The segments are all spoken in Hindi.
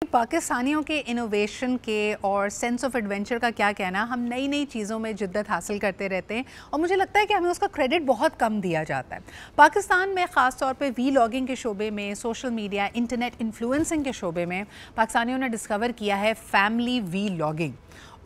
पाकिस्तानियों के इनोवेशन के और सेंस ऑफ एडवेंचर का क्या कहना। हम नई नई चीज़ों में जिद्दत हासिल करते रहते हैं और मुझे लगता है कि हमें उसका क्रेडिट बहुत कम दिया जाता है। पाकिस्तान में ख़ास तौर पे वी लॉगिंग के शोबे में, सोशल मीडिया, इंटरनेट इन्फ्लुएंसिंग के शोबे में पाकिस्तानियों ने डिस्कवर किया है फैमिली वी लॉगिंग,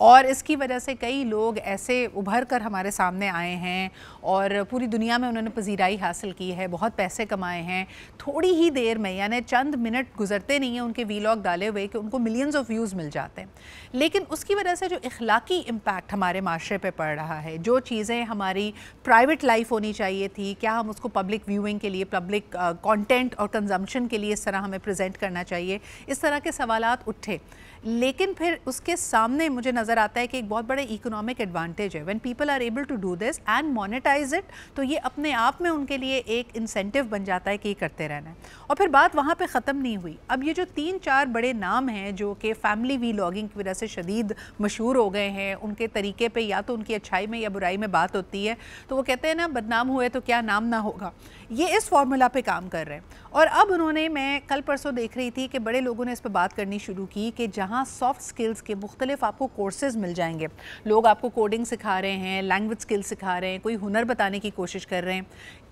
और इसकी वजह से कई लोग ऐसे उभर कर हमारे सामने आए हैं और पूरी दुनिया में उन्होंने पजीराई हासिल की है, बहुत पैसे कमाए हैं थोड़ी ही देर में, यानी चंद मिनट गुजरते नहीं हैं उनके वीलॉग डाले हुए कि उनको मिलियंस ऑफ व्यूज़ मिल जाते हैं। लेकिन उसकी वजह से जो इखलाकी इम्पैक्ट हमारे माशरे पे पड़ रहा है, जो चीज़ें हमारी प्राइवेट लाइफ होनी चाहिए थी, क्या हम उसको पब्लिक व्यूइंग के लिए, पब्लिक कंटेंट और कंजम्पशन के लिए इस तरह हमें प्रेजेंट करना चाहिए, इस तरह के सवालात उठे। लेकिन फिर उसके सामने मुझे नज़र आता है कि एक बहुत बड़े इकोनॉमिक एडवांटेज है। When people are able to do this and monetise it, तो ये अपने आप में उनके लिए एक इंसेंटिव बन जाता है कि ये करते रहना है। और फिर बात वहाँ पे ख़त्म नहीं हुई। अब ये जो 3-4 बड़े नाम हैं जो कि फैमिली वी लॉगिंग की वजह से शदीद मशहूर हो गए हैं, उनके तरीके पे या तो उनकी अच्छाई में या बुराई में बात होती है, तो वो कहते हैं ना, बदनाम हुए तो क्या नाम ना होगा। ये इस फार्मूला पे काम कर रहे हैं। और अब उन्होंने, मैं कल परसों देख रही थी कि बड़े लोगों ने इस पर बात करनी शुरू की कि जहाँ सॉफ्ट स्किल्स के मुख्तलिफ आपको कोर्सेज मिल जाएंगे, लोग आपको कोडिंग सिखा रहे हैं, लैंग्वेज स्किल्स सिखा रहे हैं, कोई हुनर बताने की कोशिश कर रहे हैं।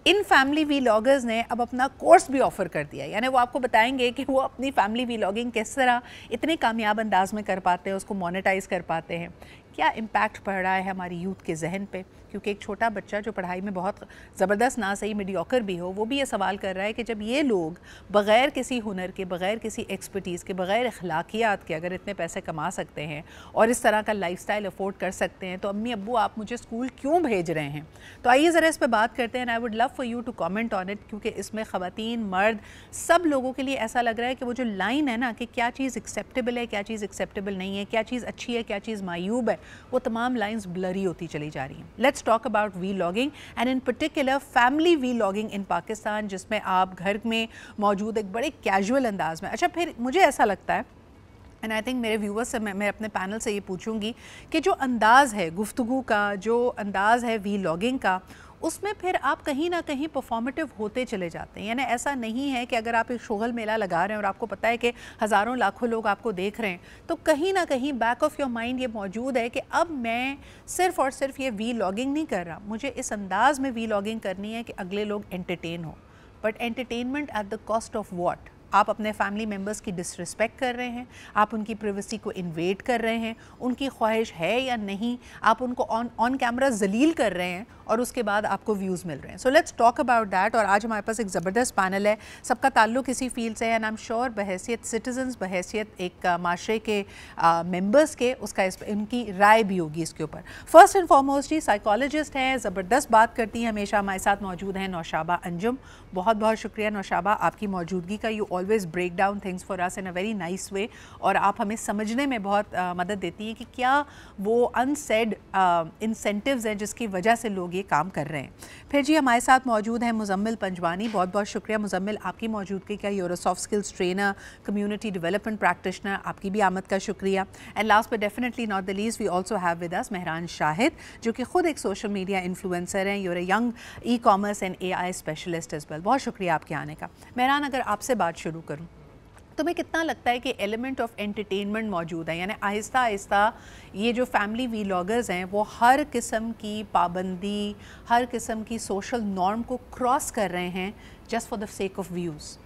इन फैमिली वी लॉगर्स ने अब अपना कोर्स भी ऑफ़र कर दिया, यानी वो आपको बताएंगे कि वो अपनी फैमिली वी लॉगिंग किस तरह इतने कामयाब अंदाज में कर पाते हैं, उसको मोनेटाइज कर पाते हैं। क्या इम्पैक्ट पड़ रहा है हमारी यूथ के जहन पे, क्योंकि एक छोटा बच्चा जो पढ़ाई में बहुत ज़बरदस्त ना सही मीडियोकर भी हो, वो भी ये सवाल कर रहा है कि जब ये लोग बग़ैर किसी हुनर के, बग़ैर किसी एक्सपर्टीज़ के, बग़ैर अखलाकियात के अगर इतने पैसे कमा सकते हैं और इस तरह का लाइफस्टाइल अफोर्ड कर सकते हैं, तो अम्मी अब्बू आप मुझे स्कूल क्यों भेज रहे हैं। तो आइए ज़रा इस पर बात करते हैं। I would love for you to comment on it, क्योंकि इसमें ख़वातीन मर्द सब लोगों के लिए ऐसा लग रहा है कि वो जो लाइन है ना कि क्या चीज़ एक्सेप्टेबल है, क्या चीज़ एक्सेप्टेबल नहीं है, क्या चीज़ अच्छी है, क्या चीज़ मायूब है, वो तमाम लाइन्स ब्लरी होती चली जा रही हैं। Let's talk about vlogging and in particular family vlogging in Pakistan, जिसमें आप घर में मौजूद एक बड़े कैजुअल अंदाज में। अच्छा, फिर मुझे ऐसा लगता है, एंड आई थिंक मेरे व्यूवर्स से मैं अपने पैनल से ये पूछूंगी कि जो अंदाज़ है गुफ्तगू का, जो अंदाज़ है वी लॉगिंग का, उसमें फिर आप कहीं ना कहीं परफॉर्मेटिव होते चले जाते हैं। यानी ऐसा नहीं है कि अगर आप एक शोगल मेला लगा रहे हैं और आपको पता है कि हज़ारों लाखों लोग आपको देख रहे हैं, तो कहीं ना कहीं बैक ऑफ योर माइंड ये मौजूद है कि अब मैं सिर्फ़ और सिर्फ ये वी लॉगिंग नहीं कर रहा, मुझे इस अंदाज़ में वी लॉगिंग करनी है कि अगले लोग एंटरटेन हो। But entertainment at the cost of what? आप अपने फैमिली मेम्बर्स की डिसरिस्पेक्ट कर रहे हैं, आप उनकी प्राइवेसी को इन्वेड कर रहे हैं, उनकी ख्वाहिश है या नहीं, आप उनको ऑन कैमरा जलील कर रहे हैं और उसके बाद आपको व्यूज़ मिल रहे हैं। So let's talk about that. और आज हमारे पास एक ज़बरदस्त पैनल है, सबका ताल्लुक़ इसी फील्ड से है, एंड आई एम श्योर बहैसियत सिटीजन्स, बहैसियत एक माशरे के मेम्बर्स के, उसका उनकी राय भी होगी इसके ऊपर। फर्स्ट एंड फॉरमोस्ट जी साइकोलॉजिस्ट हैं, ज़बरदस्त बात करती हैं, हमेशा हमारे साथ मौजूद हैं नौशाबा अंजुम। बहुत बहुत शुक्रिया नौशाबा आपकी मौजूदगी का। You always break down things for us in a very nice way, और आप हमें समझने में बहुत मदद देती हैं कि क्या वो अनसेड इंसेंटिव्स हैं जिसकी वजह से लोग ये काम कर रहे हैं। फिर जी हमारे साथ मौजूद हैं मुजम्मिल पंजवानी। बहुत बहुत शुक्रिया मुजम्मिल आपकी मौजूदगी का। You're a soft skills trainer, community development practitioner, आपकी भी आमद का शुक्रिया। And last but definitely not the least, we also have with us Mehran Shahid, जो कि खुद एक सोशल मीडिया इन्फ्लुएंसर हैं। You're a young ecommerce and AI specialist as well. बहुत शुक्रिया आपके आने का। मेहरान, अगर आपसे बात शुरू करूँ, तुम्हें कितना लगता है कि एलिमेंट ऑफ एंटरटेनमेंट मौजूद है? यानी आहिस्ता आहिस्ता ये जो फैमिली वी लॉगर्स हैं वो हर किस्म की पाबंदी, हर किस्म की सोशल नॉर्म को क्रॉस कर रहे हैं just for the sake of views.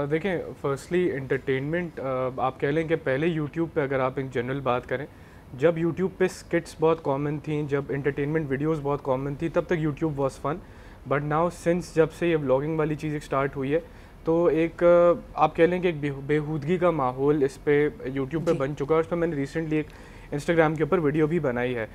देखें, फर्स्टली एंटरटेनमेंट आप कह लें कि पहले यूट्यूब पे अगर आप एक जनरल बात करें, जब यूट्यूब पे स्किट्स बहुत कॉमन थी, जब एंटरटेनमेंट वीडियोस बहुत कॉमन थी, तब तक YouTube was fun. But now since जब से ये व्लॉगिंग वाली चीज़ स्टार्ट हुई है, तो एक आप कह लें कि एक बेहूदगी का माहौल इस पे यूट्यूब पे बन चुका है। और उस पर मैंने रिसेंटली एक इंस्टाग्राम के ऊपर वीडियो भी बनाई है।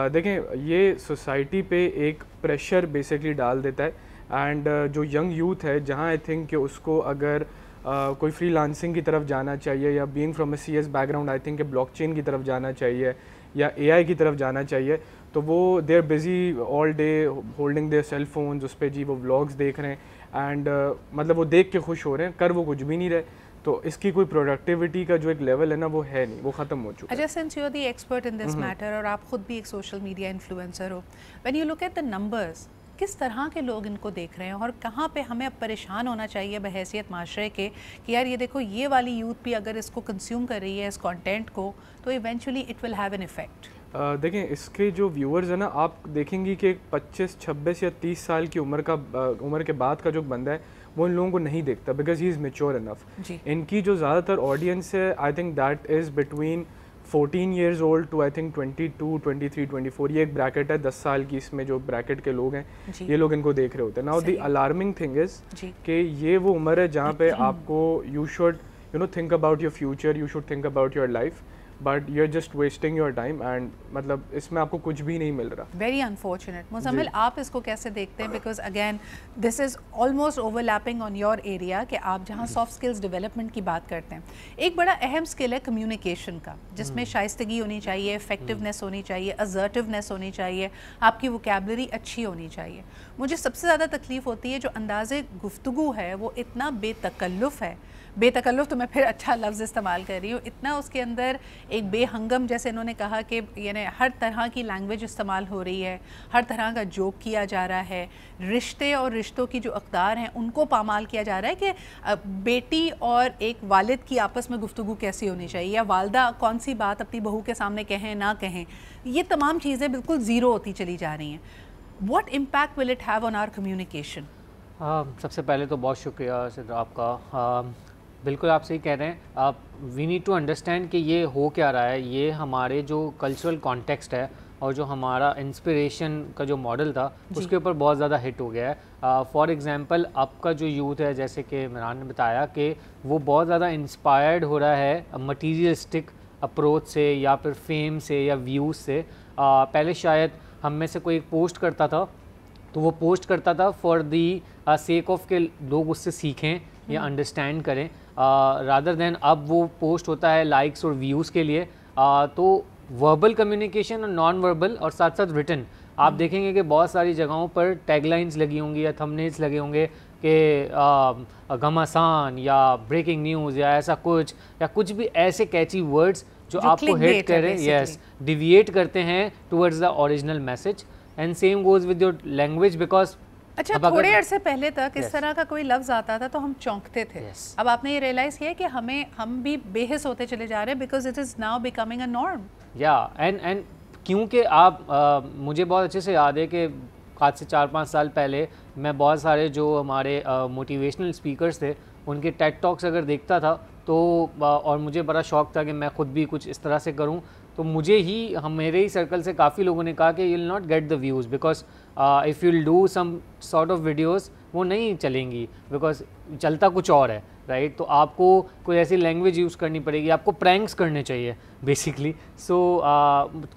देखें, ये सोसाइटी पे एक प्रेशर बेसिकली डाल देता है, एंड जो यंग यूथ है, जहाँ आई थिंक कि उसको अगर कोई फ्रीलांसिंग की तरफ जाना चाहिए, या being from a CS background I think कि ब्लॉकचेन की तरफ जाना चाहिए या AI की तरफ जाना चाहिए, तो वो they are busy all day holding their cell phones, उस पर जी वो व्लॉग्स देख रहे हैं, एंड मतलब वो देख के खुश हो रहे हैं, कर वो कुछ भी नहीं रहे। तो इसकी कोई प्रोडक्टिविटी का जो एक लेवल है ना, वो है नहीं, वो ख़त्म हो चुका है। अच्छा, since you are the expert in this matter और आप खुद भी एक सोशल मीडिया इन्फ्लुएंसर हो, when you look at the numbers, किस तरह के लोग इनको देख रहे हैं और कहाँ पे हमें अब परेशान होना चाहिए बहैसियत माशरे के कि यार ये देखो ये वाली यूथ भी अगर इसको कंज्यूम कर रही है इस कंटेंट को तो eventually it will have an effect. देखें इसके जो व्यूअर्स है ना, आप देखेंगी कि 25, 26 या 30 साल की उम्र के बाद का जो बंदा है वो इन लोगों को नहीं देखता because he is mature enough. इनकी जो ज़्यादातर ऑडियंस है I think that is between 14 years old to I think 22, 23, 24, ये एक ब्रैकेट है 10 साल की, इसमें जो ब्रैकेट के लोग हैं ये लोग इनको देख रहे होते हैं। Now the alarming thing is कि ये वो उम्र है जहाँ पे आपको you should think about your future, you should think about your life, but you are just wasting your time and मतलब इसमें आपको कुछ भी नहीं मिल रहा। Very unfortunate. मुज़म्मिल, आप इसको कैसे देखते हैं? Because again this is almost overlapping on your area कि आप जहाँ सॉफ्ट स्किल्स डेवलपमेंट की बात करते हैं, एक बड़ा अहम स्किल है कम्युनिकेशन का, जिसमें शाइस्तगी होनी चाहिए, इफेक्टिवनेस होनी चाहिए, असर्टिवनेस होनी चाहिए, आपकी वोकैबुलरी अच्छी होनी चाहिए। मुझे सबसे ज़्यादा तकलीफ़ होती है जो अंदाज़े गुफ्तगू है वो इतना बेतकल्लुफ़ है, बेतकल्लुफ़ तो मैं फिर अच्छा लफ्ज़ इस्तेमाल कर रही हूँ, इतना उसके अंदर एक बेहंगम, जैसे इन्होंने कहा कि यानी हर तरह की लैंग्वेज इस्तेमाल हो रही है, हर तरह का जोक किया जा रहा है, रिश्ते और रिश्तों की जो अक़दार हैं उनको पामाल किया जा रहा है कि बेटी और एक वालिद की आपस में गुफ्तगू कैसी होनी चाहिए या वालदा कौन सी बात अपनी बहू के सामने कहें ना कहें, ये तमाम चीज़ें बिल्कुल ज़ीरो होती चली जा रही हैं। What impact will it have on our communication? सबसे पहले तो बहुत शुक्रिया सिद्रा आपका। बिल्कुल आप सही कह रहे हैं। आप वी नीड टू अंडरस्टैंड कि ये हो क्या रहा है, ये हमारे जो कल्चरल कॉन्टेक्स्ट है और जो हमारा इंस्पिरेशन का जो मॉडल था उसके ऊपर बहुत ज़्यादा हिट हो गया है। फॉर एग्जांपल आपका जो यूथ है, जैसे कि इमरान ने बताया कि वो बहुत ज़्यादा इंस्पायर्ड हो रहा है मटीरियलिस्टिक अप्रोच से या फिर फेम से या व्यूज़ से। पहले शायद हम में से कोई एक पोस्ट करता था तो वो पोस्ट करता था फॉर दी सेक ऑफ के लोग उससे सीखें या अंडरस्टैंड करें, रादर देन अब वो पोस्ट होता है लाइक्स और व्यूज़ के लिए। तो वर्बल कम्युनिकेशन और नॉन वर्बल और साथ साथ रिटन, आप देखेंगे कि बहुत सारी जगहों पर टैगलाइंस लगी होंगी या थंबनेल्स लगे होंगे कि घमासान या ब्रेकिंग न्यूज़ या ऐसा कुछ या कुछ भी ऐसे कैची वर्ड्स जो आपको हिट करें, यस, डिविएट करते हैं towards the original message. And same goes with your language because अच्छा, थोड़े अरसे पहले तक इस तरह का कोई लफ्ज़ आता था तो हम चौंकते थे। अब आपने ये रियलाइज़ किया कि हम भी बेहिस होते चले जा रहे हैं because it is now becoming a norm. या एंड क्योंकि आप मुझे बहुत अच्छे से याद है कि आज से 4-5 साल पहले मैं बहुत सारे जो हमारे मोटिवेशनल स्पीकर्स थे उनके टेड टॉक्स अगर देखता था तो और मुझे बड़ा शौक़ था कि मैं ख़ुद भी कुछ इस तरह से करूं, तो मुझे ही मेरे ही सर्कल से काफ़ी लोगों ने कहा कि you will not get the views because if you will do some sort of videos वो नहीं चलेंगी बिकॉज चलता कुछ और है, राइट। तो आपको कोई ऐसी लैंग्वेज यूज़ करनी पड़ेगी, आपको प्रैंक्स करने चाहिए बेसिकली। सो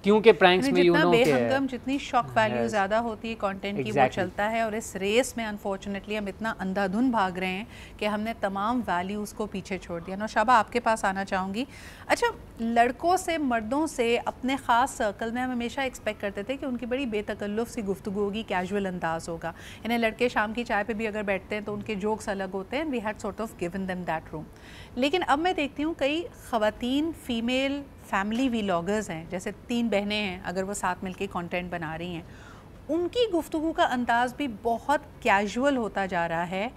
क्योंकि प्रैंक्स में यू नो बेहंगम जितनी शॉक वैल्यू ज़्यादा होती है कंटेंट की वो चलता है, और इस रेस में अनफॉर्चुनेटली हम इतना अंधाधुन भाग रहे हैं कि हमने तमाम वैल्यूज़ को पीछे छोड़ दिया। नौशाबा, आपके पास आना चाहूँगी। अच्छा, लड़कों से मर्दों से अपने ख़ास सर्कल में हम हमेशा एक्सपेक्ट करते थे कि उनकी बड़ी बेतकल्लुफ़ सी गुफ्तगू होगी, कैजुअल अंदाज होगा। इन्हें लड़के शाम की चाय पे भी अगर बैठते हैं तो उनके जोक्स अलग होते हैं, we had sort of given them that room. लेकिन अब मैं देखती हूँ कई ख़वातीन फीमेल फैमिली व्लॉगर्स हैं, जैसे 3 बहनें हैं, अगर वो साथ मिलके कंटेंट बना रही हैं, उनकी गुफ्तगू का अंदाज़ भी बहुत कैजुअल होता जा रहा है।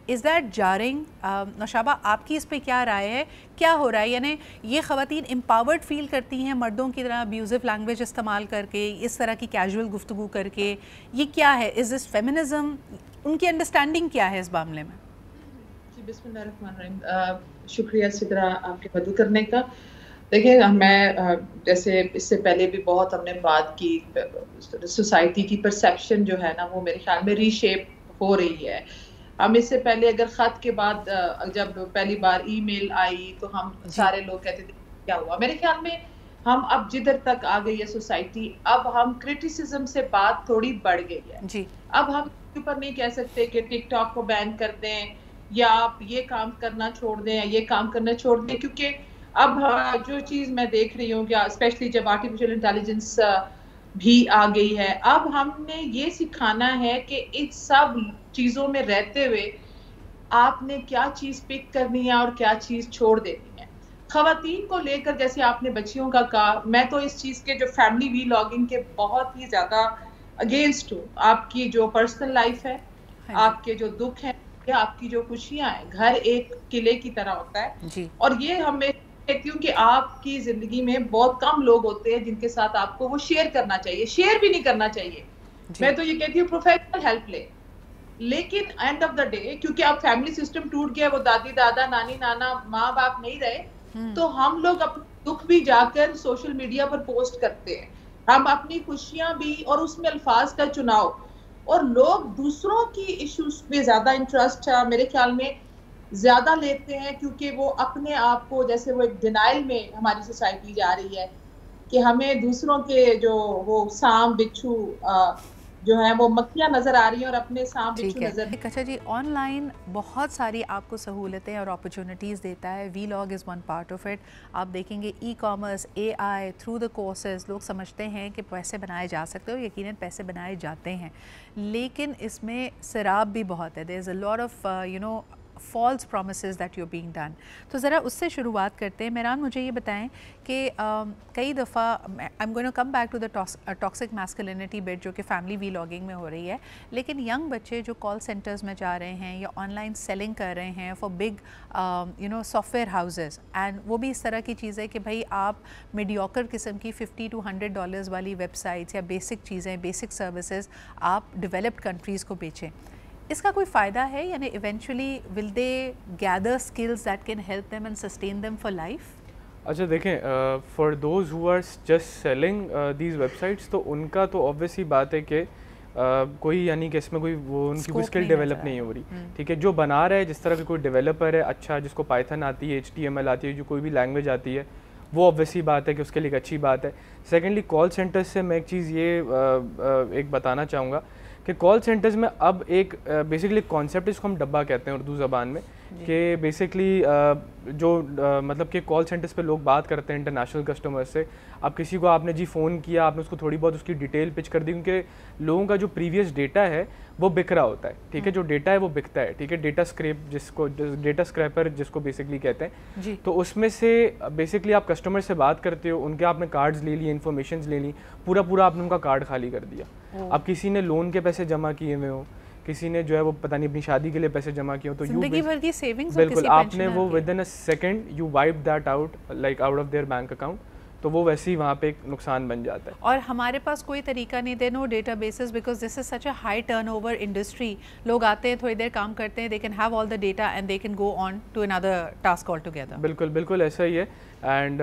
Is that jarring? नौशाबा, आपकी इस पे क्या राय है? क्या हो रहा है? यानी ये ख़वातीन एम्पावर्ड फील करती हैं मर्दों की तरह अब्यूज़िव लैंग्वेज इस्तेमाल करके, इस तरह की कैजुअल गुफ्तगू करके? ये क्या है? Is this feminism? उनकी अंडरस्टैंडिंग क्या है इस मामले में? जी, बिस्मिल्लाहिर्रहमानिर्रहीम। शुक्रिया सिद्रा आपकी मदद करने का। देखिए, मैं जैसे इससे पहले भी बहुत हमने बात की, सोसाइटी की परसेप्शन जो है ना वो मेरे ख्याल में रीशेप हो रही है। हम इससे पहले अगर ख़त के बाद जब पहली बार ईमेल आई तो हम सारे लोग कहते थे क्या हुआ। मेरे ख्याल में हम अब जिधर तक आ गई है सोसाइटी, अब हम क्रिटिसिज्म से बात थोड़ी बढ़ गई है जी। अब हम ऊपर नहीं कह सकते कि टिकटॉक को बैन कर दें या आप ये काम करना छोड़ दें या ये काम करना छोड़ दें, क्योंकि अब जो चीज़ मैं देख रही हूँ, क्या स्पेशली जब आर्टिफिशियल इंटेलिजेंस भी आ गई है, अब हमने ये सिखाना है कि इन सब चीज़ों में रहते हुए आपने क्या चीज़ पिक करनी है और क्या चीज़ छोड़ देनी है। ख़वातीन को लेकर, जैसे आपने बच्चियों का कहा, मैं तो इस चीज़ के जो फैमिली व्लॉगिंग के बहुत ही ज़्यादा अगेंस्ट हूँ। आपकी जो पर्सनल लाइफ है, आपके जो दुख है या आपकी जो खुशियां हैं, घर एक किले की तरह होता है जी। और ये हमें कहती हूँ कि आपकी जिंदगी में बहुत कम लोग होते हैं जिनके साथ आपको वो शेयर करना चाहिए, शेयर भी नहीं करना चाहिए। मैं तो ये कहती हूँ प्रोफेशनल हेल्प ले, लेकिन एंड ऑफ द डे क्योंकि अब फैमिली सिस्टम टूट गया, वो दादी दादा नानी नाना माँ बाप नहीं रहे, तो हम लोग अपने दुख भी जाकर सोशल मीडिया पर पोस्ट करते हैं, हम अपनी खुशियां भी, और उसमें अल्फाज का चुनाव, और लोग दूसरों की इश्यूज पे ज्यादा इंटरेस्ट मेरे ख्याल में ज्यादा लेते हैं, क्योंकि वो अपने आप को, जैसे वो एक डिनाइल में हमारी सोसाइटी जा रही है कि हमें दूसरों के जो वो सांप बिच्छू जो है वो मक्खियां नजर आ रही हैं और अपने सांप बिच्छू नजर। अच्छा जी, ऑनलाइन बहुत सारी आपको सहूलतें और अपॉर्चुनिटीज़ देता है, vlog is one part of it. आप देखेंगे e commerce, AI through the courses, लोग समझते हैं कि पैसे बनाए जा सकते हो, यकीनन पैसे बनाए जाते हैं, लेकिन इसमें शराब भी बहुत है। There is a lot of false promises that you being done. तो ज़रा उससे शुरुआत करते हैं। मेहरान, मुझे ये बताएं कि कई दफ़ा I am going to come back to the toxic masculinity bit जो कि फैमिली वीलॉगिंग में हो रही है, लेकिन यंग बच्चे जो कॉल सेंटर्स में जा रहे हैं या ऑनलाइन सेलिंग कर रहे हैं for big software houses, and वो भी इस तरह की चीज़ है कि भाई आप मीडियोकर किस्म की $50 to $100 वाली वेबसाइट्स या बेसिक चीज़ें, बेसिक सर्विसेज आप डेवलप्ड कंट्रीज़ को बेचें, इसका कोई फ़ायदा है? यानी eventually will they gather skills that can help them and sustain them for life? अच्छा देखें, for those who are just selling these websites, तो उनका तो ऑब्वियस ही बात है कि कोई, यानी कि इसमें कोई वो उनकी कोई स्किल डेवलप नहीं हो रही, ठीक है। जो बना रहा है, जिस तरह का कोई डेवलपर है अच्छा, जिसको पाइथन आती है, HTML आती है, जो कोई भी लैंग्वेज आती है, वो ऑब्वियसली बात है कि उसके लिए एक अच्छी बात है। सेकेंडली, कॉल सेंटर्स से मैं एक चीज़ ये एक बताना चाहूँगा कि कॉल सेंटर्स में अब एक बेसिकली कॉन्सेप्ट, इसको हम डब्बा कहते हैं उर्दू ज़बान में, कि बेसिकली जो मतलब कि कॉल सेंटर्स पे लोग बात करते हैं इंटरनेशनल कस्टमर से। अब किसी को आपने जी फ़ोन किया, आपने उसको थोड़ी बहुत उसकी डिटेल पिच कर दी, क्योंकि लोगों का जो प्रीवियस डेटा है वो बिक रहा होता है, ठीक है। जो डेटा है वो बिकता है, ठीक है। डेटा स्क्रैपर जिसको बेसिकली कहते हैं, तो उसमें से बेसिकली आप कस्टमर से बात करते हो, उनके आपने कार्ड्स ले लिए, इन्फॉर्मेशन ले ली, पूरा आपने उनका कार्ड खाली कर दिया। अब किसी ने लोन के पैसे जमा किए हुए हो, किसी ने जो है वो पता नहीं अपनी शादी के लिए पैसे जमा किए हो, तो जिंदगी भर की सेविंग्स, बिल्कुल आपने वो with in a second you wipe that out, like out of their bank account, तो वो वैसे ही वहाँ पे एक नुकसान बन जाता है। और हमारे पास कोई तरीका नहीं, they know databases, because this is such a high turnover industry. लोग आते हैं, थोड़ी देर काम करते हैं, they can have all the data and they can go on to another task all together. बिल्कुल ऐसा ही है। एंड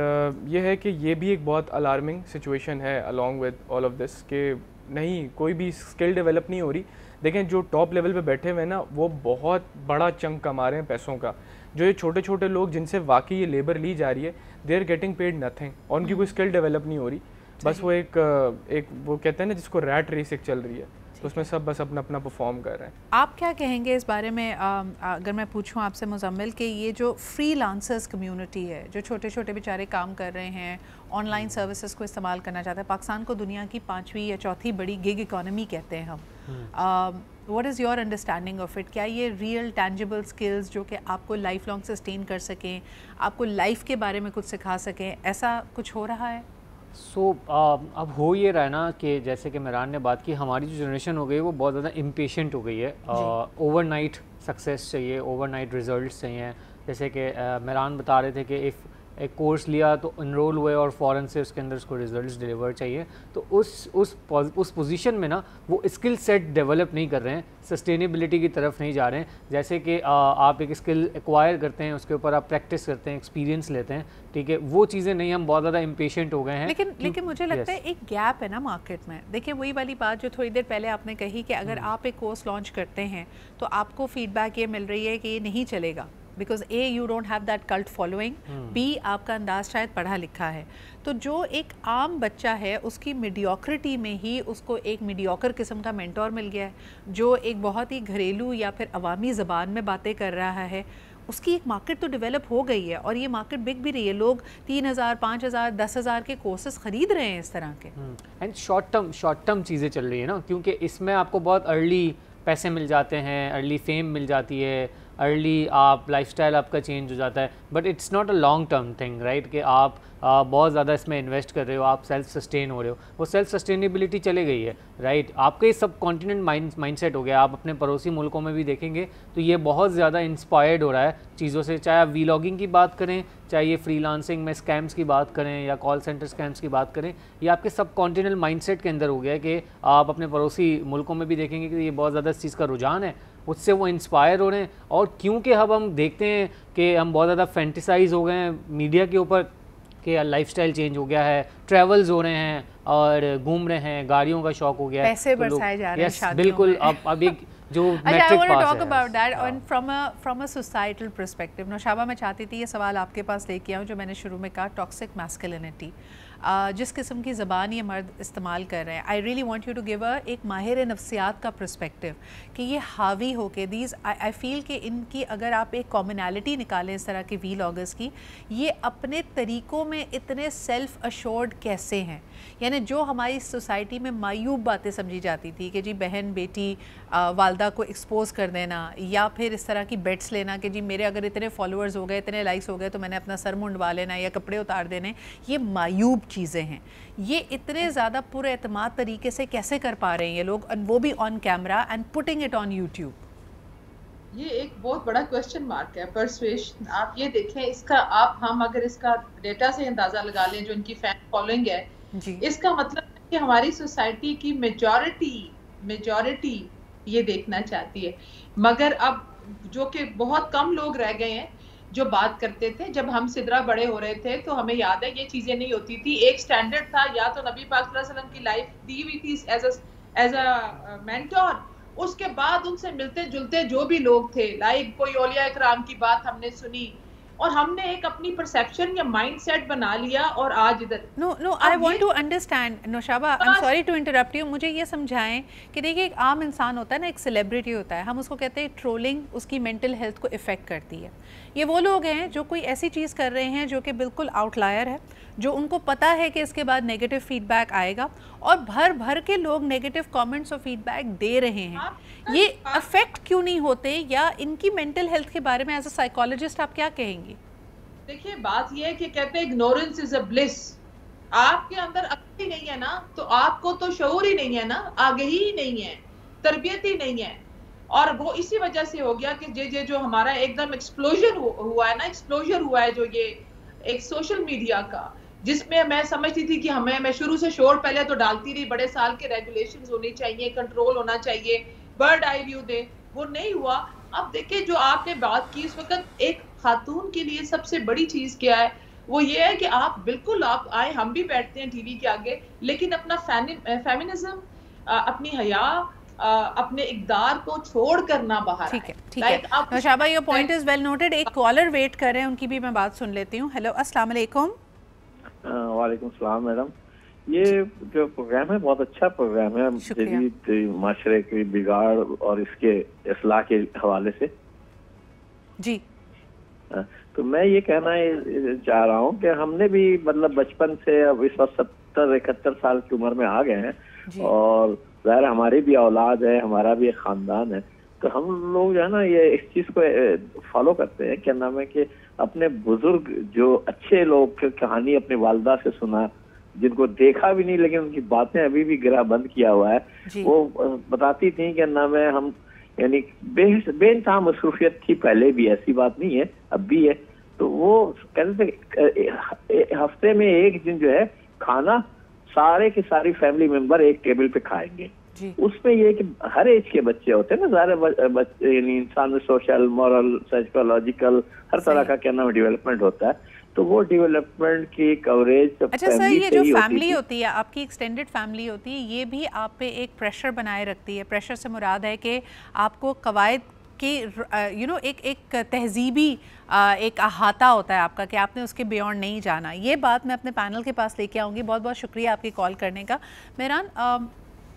ये है कि ये भी एक बहुत अलार्मिंग सिचुएशन है along with all of this, कि नहीं कोई भी स्किल डेवलप नहीं हो रही। देखें, जो टॉप लेवल पे बैठे हुए हैं ना, वो बहुत बड़ा चंक कमा रहे हैं पैसों का। जो ये छोटे छोटे लोग जिनसे वाकई ये लेबर ली जा रही है, they are getting paid nothing, और उनकी कोई स्किल डेवलप नहीं हो रही। बस वो एक वो कहते हैं ना जिसको रैट रेस एक चल रही है, तो उसमें सब बस अपना अपना परफॉर्म कर रहे हैं। आप क्या कहेंगे इस बारे में? अगर मैं पूछूं आपसे मुजम्मिल, कि ये जो फ्रीलांसर्स कम्युनिटी है, जो छोटे छोटे बेचारे काम कर रहे हैं, ऑनलाइन सर्विसेज को इस्तेमाल करना चाहते हैं, पाकिस्तान को दुनिया की 5वीं या 4थी बड़ी गिग इकोनॉमी कहते हैं हम, what is your understanding of it? क्या ये रियल टैंजिबल स्किल्स जो कि आपको लाइफ लॉन्ग सस्टेन कर सकें, आपको लाइफ के बारे में कुछ सिखा सकें, ऐसा कुछ हो रहा है? अब हो ये रहा है ना कि जैसे कि मेहरान ने बात की, हमारी जो जनरेशन हो गई वो बहुत ज़्यादा इम्पेशेंट हो गई है। ओवरनाइट सक्सेस चाहिए, ओवरनाइट रिजल्ट्स चाहिए। जैसे कि मेहरान बता रहे थे कि इफ़ एक कोर्स लिया तो इनरोल हुए और फ़ौरन से उसके अंदर उसको रिजल्ट्स डिलीवर चाहिए, तो उस पोजीशन में ना वो स्किल सेट डेवलप नहीं कर रहे हैं, सस्टेनेबिलिटी की तरफ नहीं जा रहे हैं। जैसे कि आप एक स्किल एक्वायर करते हैं, उसके ऊपर आप प्रैक्टिस करते हैं, एक्सपीरियंस लेते हैं, ठीक है, वो चीज़ें नहीं, हम बहुत ज़्यादा इम्पेशेंट हो गए हैं। लेकिन मुझे लगता है एक गैप है ना मार्केट में। देखिए, वही वाली बात जो थोड़ी देर पहले आपने कही कि अगर आप एक कोर्स लॉन्च करते हैं तो आपको फीडबैक ये मिल रही है कि ये नहीं चलेगा, because A you don't have that cult following, B आपका अंदाज शायद पढ़ा लिखा है। तो जो एक आम बच्चा है उसकी मीडियोक्रिटी में ही उसको एक मीडियोकर किस्म का मेंटोर मिल गया है, जो एक बहुत ही घरेलू या फिर अवामी ज़बान में बातें कर रहा है, उसकी एक मार्केट तो डेवलप हो गई है और ये मार्केट बिक भी रही है। लोग 3,000, 5,000, 10,000 के कोर्सेज ख़रीद रहे हैं इस तरह के। एंड शॉर्ट टर्म चीज़ें चल रही है ना, क्योंकि इसमें आपको बहुत अर्ली पैसे मिल जाते हैं, अर्ली फेम मिल जाती है, अर्ली आप लाइफस्टाइल आपका चेंज हो जाता है, but it's not a long term thing, right, कि आप बहुत ज़्यादा इसमें इन्वेस्ट कर रहे हो, आप सेल्फ सस्टेन हो रहे हो, वो सेल्फ सस्टेनेबिलिटी चले गई है, राइट। आपका ये सब कॉन्टिनेंट माइंडसेट हो गया। आप अपने पड़ोसी मुल्कों में भी देखेंगे तो ये बहुत ज़्यादा इंस्पायर्ड हो रहा है चीज़ों से, चाहे आप वीलॉगिंग की बात करें, चाहे ये फ्रीलांसिंग में स्कैम्स की बात करें या कॉल सेंटर स्कैम्स की बात करें, ये आपके सब कॉन्टिनेंट माइंडसेट के अंदर हो गया है कि आप अपने पड़ोसी मुल्कों में भी देखेंगे कि ये बहुत ज़्यादा इस चीज़ का रुझान है, उससे वो इंस्पायर हो रहे हैं। और क्योंकि अब हम देखते हैं कि हम बहुत ज़्यादा फैंटिसाइज हो गए हैं मीडिया के ऊपर कि लाइफस्टाइल चेंज हो गया है, ट्रैवल्स हो रहे हैं और घूम रहे हैं, गाड़ियों का शौक हो गया है, पैसे बरसाए जा रहे हैं शादियों बिल्कुल। में। अब एक जो अच्छा, I want to talk about that and from a societal perspective. Naushaba, मैं चाहती थी ये सवाल आपके पास लेके आऊँ जो मैंने शुरू में कहा, टॉक्सिक मैस्कुलिनिटी, जिस किस्म की ज़बान ये मर्द इस्तेमाल कर रहे हैं, I really want you to give एक माहिर नफ्सियात का पर्सपेक्टिव कि ये हावी हो के दीज, आई फील कि इनकी अगर आप एक कॉमनैलिटी निकालें इस तरह के वीलॉगर्स की, ये अपने तरीक़ों में इतने सेल्फ अश्योर्ड कैसे हैं। यानी जो हमारी सोसाइटी में मायूब बातें समझी जाती थी कि जी बहन बेटी वालदा को एक्सपोज कर देना, या फिर इस तरह की बेट्स लेना कि जी मेरे अगर इतने फॉलोअर्स हो गए, इतने लाइक्स हो गए तो मैंने अपना सर मुंडवा लेना या कपड़े उतार देने, ये मायूब चीज़ें हैं। ये इतने ज़्यादा पुरएतमाद तरीके से कैसे कर पा रहे हैं ये लोग, वो भी on camera and putting it on YouTube? ये एक बहुत बड़ा क्वेश्चन मार्क है। परसुएशन, आप ये देखें इसका, हम अगर इसका डेटा से अंदाजा लगा लें जो इनकी फैन फॉलोइंग है जी, इसका मतलब है कि हमारी सोसाइटी की मेजॉरिटी ये देखना चाहती है, मगर अब जो कि बहुत कम लोग रह गए हैं जो बात करते थे। जब हम सिदरा बड़े हो रहे थे तो हमें याद है ये चीजें नहीं होती थी। एक स्टैंडर्ड था, या तो नबी पाक सल्लल्लाहु अलैहि वसल्लम की लाइफ दी हुई थी एज अ मेंटोर, उसके बाद उनसे मिलते जुलते जो भी लोग थे, लाइक कोई औलिया इकराम की बात हमने सुनी और हमने एक अपनी परसेप्शन या माइंडसेट बना लिया। और आज इधर no I want to understand Naushaba, I am sorry to interrupt you, मुझे ये समझाएं कि देखिए एक आम इंसान होता है ना, एक सेलिब्रिटी होता है, हम उसको कहते हैं ट्रोलिंग उसकी मेंटल हेल्थ को इफ़ेक्ट करती है। ये वो लोग हैं जो कोई ऐसी चीज़ कर रहे हैं जो कि बिल्कुल आउटलायर है, जो उनको पता है कि इसके बाद नेगेटिव फीडबैक आएगा और भर भर के लोग नेगेटिव कमेंट्स और फीडबैक दे रहे हैं। ये अफेक्ट क्यों नहीं होते, या इनकी मेंटल हेल्थ के बारे में एज अ साइकोलॉजिस्ट आप क्या कहेंगी? देखिए बात ये है कि कहते हैं इग्नोरेंस इज अ ब्लिस। आपके अंदर अक्ल ही नहीं है ना, तो आपको तो शऊर ही नहीं है ना, आगाही ही नहीं है, तरबियत ही नहीं है। और वो इसी वजह से हो गया कि जे जो हमारा एकदम एक्सप्लोजन हुआ है ना, एक्सप्लोजर हुआ है जो ये एक सोशल मीडिया का, जिसमें मैं समझती थी कि मैं शुरू से शोर पहले तो डालती रही, बड़े साल के रेगुलेशंस होनी चाहिए, कंट्रोल होना चाहिए, बर्ड आई व्यू दे, वो नहीं हुआ। अब देखिए जो आपने बात की, इस वक्त एक खातून के लिए सबसे बड़ी चीज क्या है, वो ये है कि आप बिल्कुल आप आए, हम भी बैठते हैं टीवी के आगे, लेकिन अपना फेमिनिज्म, अपनी हया, अपने इक़दार को छोड़ करना बाहर। ठीक है Naushaba, your point is well noted. एक कॉलर वेट कर रहे हैं, उनकी भी मैं बात सुन लेती हूँ। हेलो, अस्सलाम वालेकुम। वालेकुम सलाम मैडम, ये जो प्रोग्राम है बहुत अच्छा प्रोग्राम है, जदीद माशरे के बिगाड़ और इसके इस्लाह के हवाले से जी। तो मैं ये कहना चाह रहा हूँ कि हमने भी मतलब बचपन से अब इस वक्त 70-71 साल की उम्र में आ गए हैं और ज़ाहिर हमारी भी औलाद है, हमारा भी एक ख़ानदान है, तो हम लोग जो है ना ये इस चीज़ को फॉलो करते हैं, क्या नाम है कि अपने बुजुर्ग जो अच्छे लोग की कहानी अपनी वालदा से सुना, जिनको देखा भी नहीं लेकिन उनकी बातें अभी भी गिरा बंद किया हुआ है, वो बताती थी कि नाम है हम यानी बेइंतहा मसरूफियत थी, पहले भी, ऐसी बात नहीं है, अब भी है। तो वो कहते थे हफ्ते में एक दिन जो है खाना सारे के सारी फैमिली मेंबर एक टेबल पे खाएंगे। उसमें ये कि हर एज के बच्चे होते हैं ना, सारे यानी इंसान में सोशल, मॉरल, साइकोलॉजिकल हर तरह का क्या नाम डेवलपमेंट होता है, तो वो डेवलपमेंट की कवरेज। अच्छा सर, ये जो फैमिली होती है आपकी, एक्सटेंडेड फैमिली होती है, ये भी आप पे एक प्रेशर बनाए रखती है। प्रेशर से मुराद है कि आपको कवायद की एक तहजीबी एक अहाता होता है आपका कि आपने उसके बियॉन्ड नहीं जाना। ये बात मैं अपने पैनल के पास लेके आऊँगी। बहुत बहुत शुक्रिया आपकी कॉल करने का। मेहरान,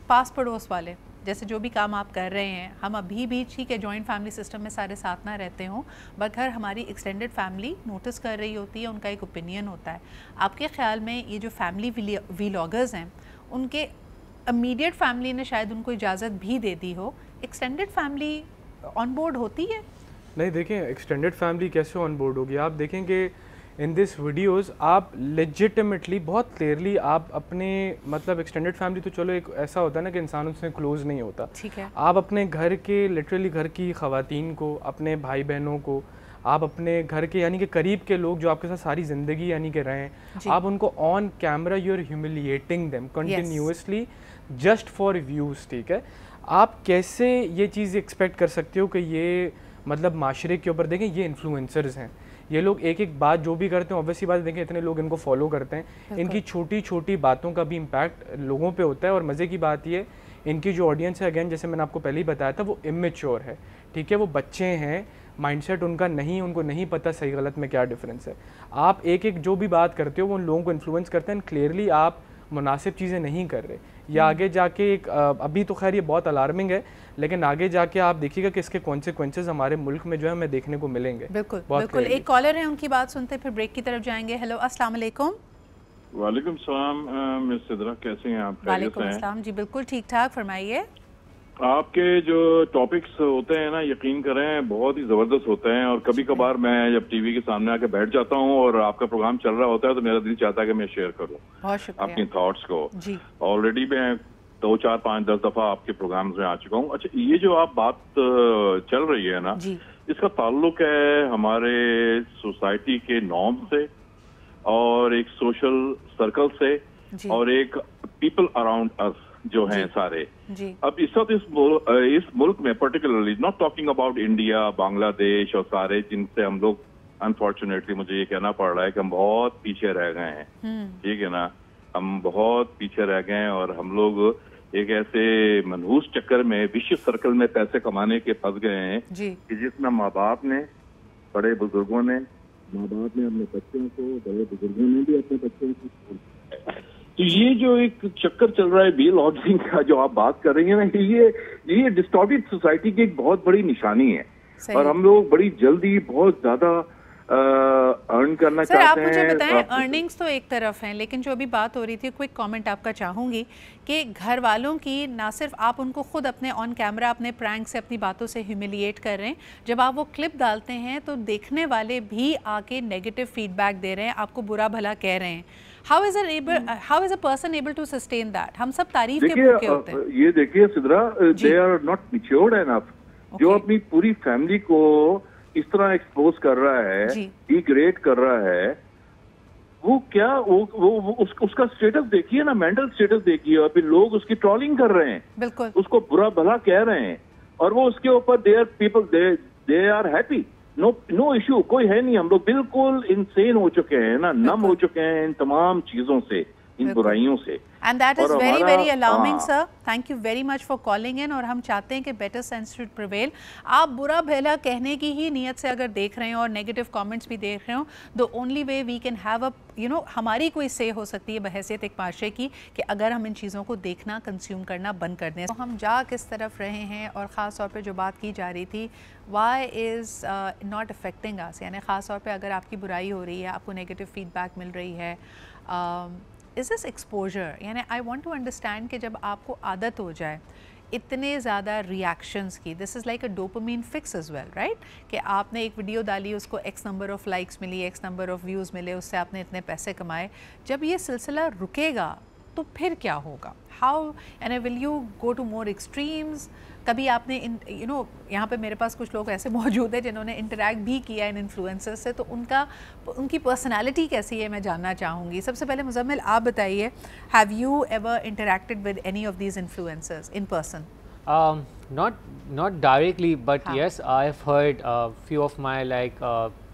पास पड़ोस वाले जैसे जो भी काम आप कर रहे हैं, हम अभी भी ठीक है जॉइंट फैमिली सिस्टम में सारे साथ ना रहते हों, बगैर हमारी एक्सटेंडेड फैमिली नोटिस कर रही होती है, उनका एक ओपिनियन होता है। आपके ख्याल में ये जो फैमिली व्लॉगर्स हैं, उनके इमीडिएट फैमिली ने शायद उनको इजाज़त भी दे दी हो, एक्सटेंडेड फैमिली ऑन बोर्ड होती है? नहीं देखें एक्सटेंडेड फैमिली कैसे ऑन बोर्ड होगी। आप देखें कि इन दिस वीडियोस आप लेजिटिमेटली बहुत क्लियरली आप अपने मतलब एक्सटेंडेड फैमिली तो चलो एक ऐसा होता है ना कि इंसान उससे क्लोज नहीं होता, ठीक है। आप अपने घर के लिटरली घर की ख़वातीन को, अपने भाई बहनों को, आप अपने घर के यानी कि करीब के लोग जो आपके साथ सारी ज़िंदगी यानी कि रहें, आप उनको on camera you are humiliating them continuously just for views. ठीक है, आप कैसे ये चीज़ एक्सपेक्ट कर सकते हो कि ये मतलब माशरे के ऊपर देखें ये इन्फ्लुएंसर्स हैं, ये लोग एक एक बात जो भी करते हैं ऑब्वियसली बात देखें इतने लोग इनको फॉलो करते हैं, इनकी छोटी छोटी बातों का भी इम्पैक्ट लोगों पे होता है। और मज़े की बात ये इनकी जो ऑडियंस है अगेन जैसे मैंने आपको पहले ही बताया था वो इमेच्योर है। ठीक है, वो बच्चे हैं, माइंडसेट उनका नहीं, उनको नहीं पता सही गलत में क्या डिफरेंस है। आप एक एक जो भी बात करते हो वो उन लोगों को इन्फ्लुएंस करते हैं, क्लियरली आप मुनासिब चीज़ें नहीं कर रहे। या आगे जाके एक अभी तो खैर ये बहुत अलार्मिंग है, लेकिन आगे जाके आप देखिएगा कि इसके कॉन्सिक्वेंसेस हमारे मुल्क में जो है हमें देखने को मिलेंगे। बिल्कुल बिल्कुल। एक कॉलर है, उनकी बात सुनते फिर ब्रेक की तरफ जाएंगे। हेलो, अस्सलाम वालेकुम। वालेकुम सलाम मिस सिद्रा, कैसे हैं आप? वालेकुम अस्सलाम जी, बिल्कुल ठीक ठाक, फरमाइए। आपके जो टॉपिक्स होते हैं ना, यकीन करें बहुत ही जबरदस्त होते हैं। और कभी कभार मैं जब टीवी के सामने आके बैठ जाता हूँ और आपका प्रोग्राम चल रहा होता है तो मेरा दिल चाहता है कि मैं शेयर करूँ अपनी थॉट्स को। ऑलरेडी मैं 2, 4, 5, 10 दफा आपके प्रोग्राम्स में आ चुका हूँ। अच्छा, ये जो आप बात चल रही है ना, इसका ताल्लुक है हमारे सोसाइटी के नॉर्म से और एक सोशल सर्कल से और एक पीपल अराउंड अस जो हैं सारे। अब इस वक्त इस मुल्क में particularly, not talking about India, Bangladesh और सारे जिनसे हम लोग अनफॉर्चुनेटली मुझे ये कहना पड़ रहा है कि हम बहुत पीछे रह गए हैं। ठीक है ना, हम बहुत पीछे रह गए हैं और हम लोग एक ऐसे मनहूस चक्कर में, विश्व सर्कल में पैसे कमाने के फंस गए हैं कि जिसमें माँ बाप ने, बड़े बुजुर्गों ने, माँ बाप ने अपने बच्चों को, बड़े बुजुर्गों ने भी अपने बच्चों को, तो ये जो एक चक्कर चल रहा है बी लॉन्ड्रिंग का जो आप बात कर रही हैं ना, ये डिस्टॉर्टेड सोसाइटी की एक बहुत बड़ी निशानी है। और हम लोग बड़ी जल्दी बहुत ज्यादा अर्न करना चाहते हैं। आप मुझे बताएं, अर्निंग्स तो एक तरफ हैं, लेकिन जो अभी बात हो रही थी, क्विक कमेंट आपका चाहूंगी कि घर वालों की, ना सिर्फ आप उनको खुद अपने ऑन कैमरा अपने प्रैंक से अपनी बातों से ह्यूमिलिएट कर रहे हैं, जब आप वो क्लिप डालते हैं तो देखने वाले भी आके नेगेटिव फीडबैक दे रहे हैं, आपको बुरा भला कह रहे हैं। How is a person able to sustain that? हम सब तारीफ के भूखे होते हैं। ये देखिए Sidra, they are not matured enough। जो अपनी पूरी फैमिली को इस तरह एक्सपोज कर रहा है, डिग्रेड कर रहा है, वो क्या वो उसका स्टेटस देखिए ना, मेंटल स्टेटस देखिए। और फिर लोग उसकी ट्रोलिंग कर रहे हैं, बिल्कुल उसको बुरा भला कह रहे हैं, और वो उसके ऊपर they are happy. No issue, कोई है नहीं। हम लोग बिल्कुल इंसेन हो चुके हैं ना, नम हो चुके हैं इन तमाम चीजों से, इन बुराइयों से। And that is very very alarming sir. Thank you very much for calling in. और हम चाहते हैं कि बेटर सेंस शुड प्रिवेल। आप बुरा भला कहने की ही नीयत से अगर देख रहे हैं और नेगेटिव कमेंट्स भी देख रहे हो, the only way we can have a हमारी कोई से हो सकती है बहैसियत एक माशरे की, कि अगर हम इन चीज़ों को देखना, कंज्यूम करना बंद कर दें। तो हम जा किस तरफ रहे हैं, और ख़ास तौर पे जो बात की जा रही थी, वाई इज़ नॉट अफेक्टिंग अस, यानी ख़ास तौर पे अगर आपकी बुराई हो रही है, आपको नेगेटिव फीडबैक मिल रही है, इज़ दिस एक्सपोजर? यानी आई वांट टू अंडरस्टैंड कि जब आपको आदत हो जाए इतने ज़्यादा रिएक्शंस की, this is like a dopamine fix as well, right? कि आपने एक वीडियो डाली, उसको एक्स नंबर ऑफ़ लाइक्स मिली, एक्स नंबर ऑफ़ व्यूज़ मिले, उससे आपने इतने पैसे कमाए। जब ये सिलसिला रुकेगा तो फिर क्या होगा? How and will you go to more extremes? कभी आपने यहाँ पे मेरे पास कुछ लोग ऐसे मौजूद हैं जिन्होंने इंटरैक्ट भी किया इन इन्फ्लुएंसर्स से, तो उनकी पर्सनालिटी कैसी है मैं जानना चाहूँगी। सबसे पहले मुज़म्मिल आप बताइए, have you ever interacted with any of these influencers in person? Not directly, but yes, I've heard few of my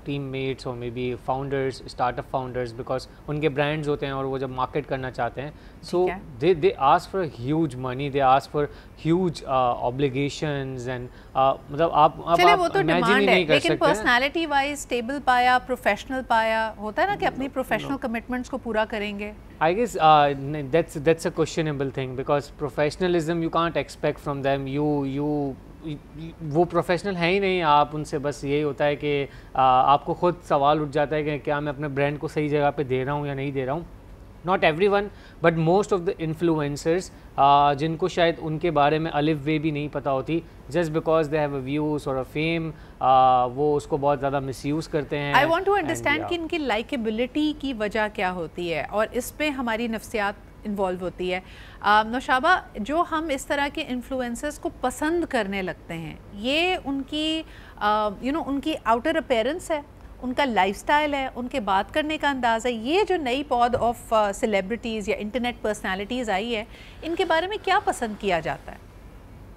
teammates or maybe founders, startup founders, because उनके brands होते हैं और वो जब market करना चाहते हैं, so they ask for huge money, they ask for huge obligations and मतलब आप imagine ही नहीं कर सकते। लेकिन personality wise stable पाया, professional पाया, होता है ना कि अपनी professional commitments को पूरा करेंगे। I guess that's a questionable thing, because professionalism you can't expect from them. वो प्रोफेशनल है ही नहीं। आप उनसे बस यही होता है कि आपको खुद सवाल उठ जाता है कि क्या मैं अपने ब्रांड को सही जगह पे दे रहा हूँ या नहीं दे रहा हूँ। Not everyone but most of the influencers जिनको शायद उनके बारे में अलिफ वे भी नहीं पता होती, just because they have a views और अ फेम, वो उसको बहुत ज़्यादा मिसयूज़ करते हैं। आई वांट टू अंडरस्टैंड कि इनकी लाइकेबिलिटी की वजह क्या होती है और इस पे हमारी नफ्सियात इन्वॉल्व होती है। नौशाबा, जो हम इस तरह के इन्फ्लुएंसर्स को पसंद करने लगते हैं, ये उनकी उनकी आउटर अपीयरेंस है, उनका लाइफस्टाइल है, उनके बात करने का अंदाज़ है, ये जो नई पौध ऑफ सेलिब्रिटीज़ या इंटरनेट पर्सनालिटीज़ आई है, इनके बारे में क्या पसंद किया जाता है?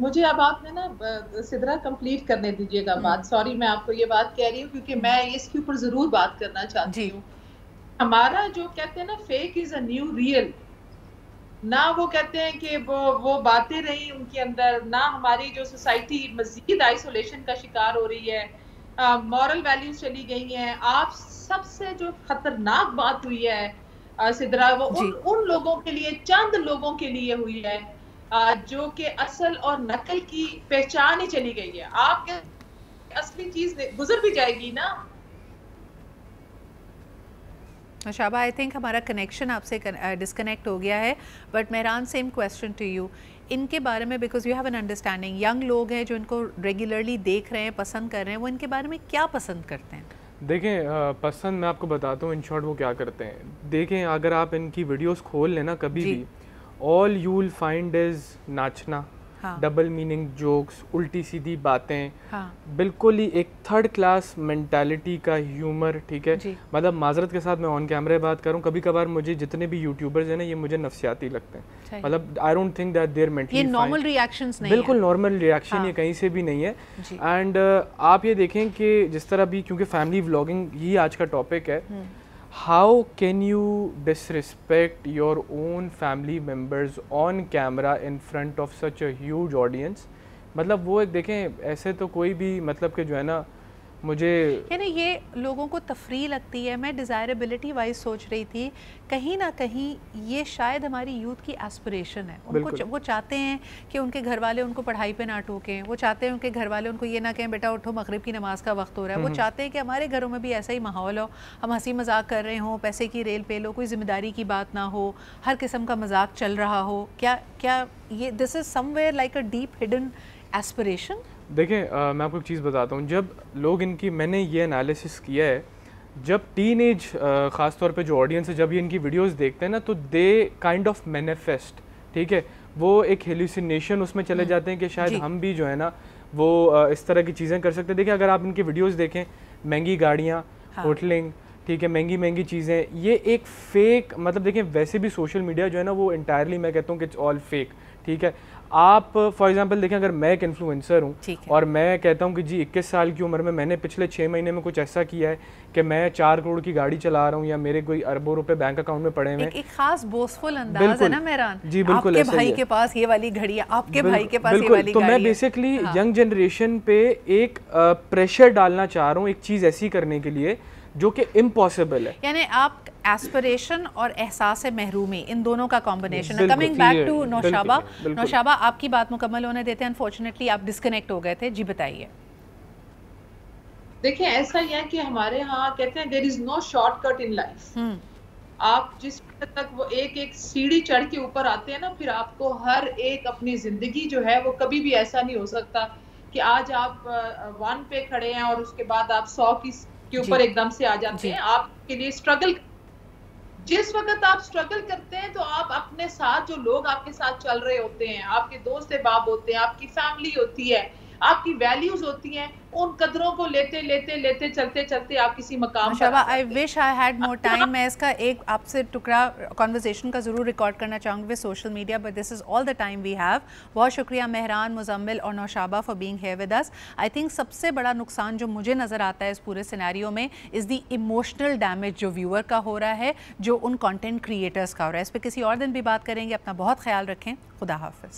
मुझे अब आपने ना सिद्रा कंप्लीट करने दीजिएगा बात। सॉरी, मैं आपको ये बात कह रही हूँ क्योंकि मैं इसके ऊपर ज़रूर बात करना चाहती हूँ। हमारा जो कहते हैं ना fake is a nu real, ना वो कहते हैं कि वो बातें रही उनके अंदर, ना हमारी जो सोसाइटी मजीद आइसोलेशन का शिकार हो रही है, मॉरल वैल्यूज चली गई हैं। आप सबसे जो खतरनाक बात हुई है सिद्रा, वो उन लोगों के लिए, चंद लोगों के लिए हुई है जो कि असल और नकल की पहचान ही चली गई है। आपके असली चीज गुजर भी जाएगी ना। शाबा, आई थिंक हमारा कनेक्शन आपसे डिस्कनेक्ट हो गया है, but Mehran, same question to you. इनके बारे में, because you have an understanding, young लोग हैं जो इनको रेगुलरली देख रहे हैं, पसंद कर रहे हैं, वो इनके बारे में क्या पसंद करते हैं? देखें, पसंद मैं आपको बताता हूँ इन शॉर्ट वो क्या करते हैं। देखें, अगर आप इनकी वीडियोस खोल लेना कभी भी, all you will find is नाचना, डबल मीनिंग जोक्स, उल्टी सीधी बातें, बिल्कुल ही एक थर्ड क्लास मेंटालिटी का ह्यूमर। ठीक है, मतलब माजरत के साथ मैं ऑन कैमरे बात करूं, कभी कभार मुझे जितने भी यूट्यूबर्स हैं ना, ये मुझे नफ्सियाती लगते हैं। मतलब I don't think that there mentally, ये नॉर्मल रिएक्शंस नहीं है, बिल्कुल नॉर्मल रिएक्शन ये कहीं से भी नहीं है। एंड आप ये देखें कि जिस तरह भी, क्योंकि फैमिली व्लॉगिंग ही आज का टॉपिक है, how can you disrespect your own family members on camera in front of such a huge audience? मतलब वो एक देखें, ऐसे तो कोई भी मतलब कि जो है ना, मुझे यानी ये लोगों को तफरी लगती है। मैं डिज़ायरेबिलिटी वाइज सोच रही थी, कहीं ना कहीं ये शायद हमारी यूथ की एस्पिरेशन है। उनको वो चाहते हैं कि उनके घर वाले उनको पढ़ाई पे ना टोकें, वो चाहते हैं उनके घर वाले उनको ये ना कहें बेटा उठो मगरिब की नमाज़ का वक्त हो रहा है। वो चाहते हैं कि हमारे घरों में भी ऐसा ही माहौल हो, हम हंसी मजाक कर रहे हों, पैसे की रेल पे लो, कोई जिम्मेदारी की बात ना हो, हर किस्म का मजाक चल रहा हो। क्या ये this is somewhere like a deep hidden aspiration? देखें, मैं आपको एक चीज़ बताता हूँ, जब लोग इनकी, मैंने ये एनालिसिस किया है, जब टीनेज ख़ास तौर पे जो ऑडियंस है, जब ये इनकी वीडियोस देखते हैं ना, तो दे काइंड ऑफ मैनिफेस्ट, ठीक है, वो एक हेलुसिनेशन उसमें चले जाते हैं कि शायद हम भी जो है ना वो इस तरह की चीज़ें कर सकते हैं। देखिए, अगर आप इनकी वीडियोस देखें, महंगी गाड़ियाँ, होटलिंग, ठीक है, महंगी महंगी चीज़ें, ये एक फ़ेक, मतलब देखें, वैसे भी सोशल मीडिया जो है ना वो इंटायरली, मैं कहता हूँ कि इट्स ऑल फेक। ठीक है, आप फॉर एग्जांपल देखें, अगर मैं एक इन्फ्लुएंसर हूँ और मैं कहता हूँ कि जी 21 साल की उम्र में मैंने पिछले 6 महीने में कुछ ऐसा किया है कि मैं 4 करोड़ की गाड़ी चला रहा हूँ या मेरे कोई अरबों रुपए बैंक अकाउंट में पड़े हुए हैं, एक खास बोस्टफुल अंदाज है ना मेहरान। जी बिल्कुल, आपके भाई के पास ये वाली घड़ी है, आपके भाई के पास ये वाली तो गाड़ी है। मैं बेसिकली यंग जनरेशन पे एक प्रेशर डालना चाह रहा हूँ एक चीज़ ऐसी करने के लिए जो कि इम्पॉसिबल है। यानी आप एस्पिरेशन और एहसास महरूमी, इन दोनों का कॉम्बिनेशन है। Coming back to Naushaba, Naushaba आपकी बात मुकम्मल होने देते हैं, अनफॉर्चुनेटली आप डिस्कनेक्ट हो गए थे। जी बताइए। देखिए, ऐसा ही है कि हमारे यहाँ कहते हैं there is no shortcut in life. आप जिस तक वो एक एक सीढ़ी चढ़ के ऊपर आते हैं ना, फिर आपको हर एक अपनी जिंदगी जो है वो कभी भी ऐसा नहीं हो सकता कि आज आप 1 पे खड़े हैं और उसके बाद आप 100 के ऊपर एकदम से आ जाते हैं। आपके लिए स्ट्रगल, जिस वक्त आप स्ट्रगल करते हैं तो आप अपने साथ जो लोग आपके साथ चल रहे होते हैं, आपके दोस्त बाब होते हैं, आपकी फैमिली होती है, आपकी वैल्यूज होती हैं, उन कदरों को लेते लेते लेते चलते चलते आप किसी मकाम पर। I wish I had more time. मैं इसका एक आपसे टुकड़ा कॉन्वर्सेशन का ज़रूर रिकॉर्ड करना चाहूँगी with social media, but this is all the time we have. बहुत शुक्रिया मेहरान, मुजम्मिल और Naushaba for being here with us. I think सबसे बड़ा नुकसान जो मुझे नज़र आता है इस पूरे सिनेरियो में इज़ द इमोशनल डैमेज जो व्यूअर का हो रहा है, जो उन कॉन्टेंट क्रिएटर्स का हो रहा है। इस पर किसी और दिन भी बात करेंगे। अपना बहुत ख्याल रखें। खुदा हाफिज़।